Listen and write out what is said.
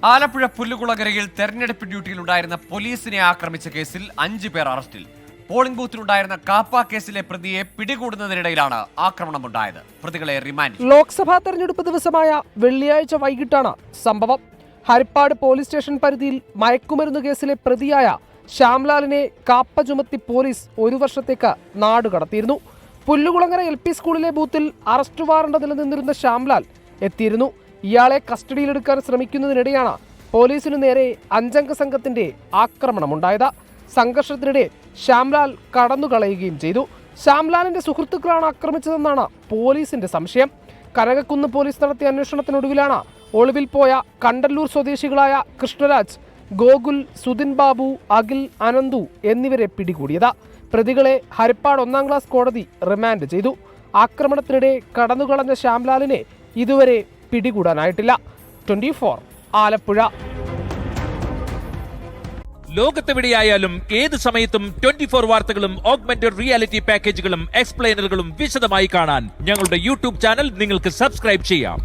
ആലപ്പുഴ പുല്ലുകുളങ്ങരയിൽ തെരഞ്ഞെടുപ്പ് ഡ്യൂട്ടിയിലുണ്ടായിരുന്ന പോലീസിനെ ആക്രമിച്ച കേസിൽ 5 പേർ അറസ്റ്റിൽ. പോളിംഗ് ബൂത്തിലുണ്ടായിരുന്ന കാപ്പ കേസിലെ പ്രതിയെ പിടികൂടുന്നതിനിടയിലാണ് ആക്രമണമുണ്ടായത്. പ്രതികളെ റിമാൻഡ്. ലോക്സഭാ തെരഞ്ഞെടുപ്പ് ദിവസമായ വെള്ളിയാഴ്ച വൈകിട്ടാണ് സംഭവം. ഹരിപ്പാട് പോലീസ് സ്റ്റേഷൻ പരിധിയിൽ മയക്കുമരുന്ന് കേസിലെ പ്രതിയായ ശ്യാംലാലിനെ കാപ്പ ചുമത്തി പോലീസ് 1 വർഷത്തേക്ക് നാടുകടത്തിയിരുന്നു. പുല്ലുകുളങ്ങര LP സ്കൂളിലെ ബൂത്തിൽ അറസ്റ്റ് വാറണ്ട് നിലനിന്നിരുന്ന ശ്യാംലാൽ എത്തിയിരുന്നു. ഇയാളെ കസ്റ്റഡിയിലെടുക്കാൻ ശ്രമിക്കുന്നതിനിടെയാണ് പോലീസിനു നേരെ 5 അംഗ സംഘത്തിന്റെ ആക്രമണമുണ്ടായത്. സംഘർഷത്തിനിടെ ശ്യാംലാൽ കടന്നുകളയുകയും ചെയ്തു. ശ്യാംലാലിന്റെ സുഹൃത്തുക്കളാണ് ആക്രമിച്ചതെന്നാണ് പോലീസിന്റെ സംശയം. കനകക്കുന്ന് പോലീസ് നടത്തിയ അന്വേഷണത്തിനൊടുവിലാണ് ഒളിവിൽ പോയ കണ്ടല്ലൂർ സ്വദേശികളായ കൃഷ്ണരാജ്, ഗോകുൽ, സുധിൻ ബാബു, അഖിൽ, അനന്തു എന്നിവരെ പിടികൂടിയത്. പ്രതികളെ ഹരിപ്പാട് 1-ാം ക്ലാസ് കോടതി റിമാൻഡ് ചെയ്തു. ആക്രമണത്തിനിടെ കടന്നുകളഞ്ഞ ശ്യാംലാലിനെ ഇതുവരെ പിടികൂടാനായിട്ടില്ല. 24 ആലപ്പുഴ. ലോകത്തെവിടെയായാലും ഏത് സമയത്തും 24 വാർത്തകളും ഓഗ്മെന്റഡ് റിയാലിറ്റി പാക്കേജുകളും എക്സ്പ്ലെയിനറുകളും വിശദമായി കാണാൻ ഞങ്ങളുടെ YouTube ചാനൽ നിങ്ങൾക്ക് സബ്സ്ക്രൈബ് ചെയ്യാം.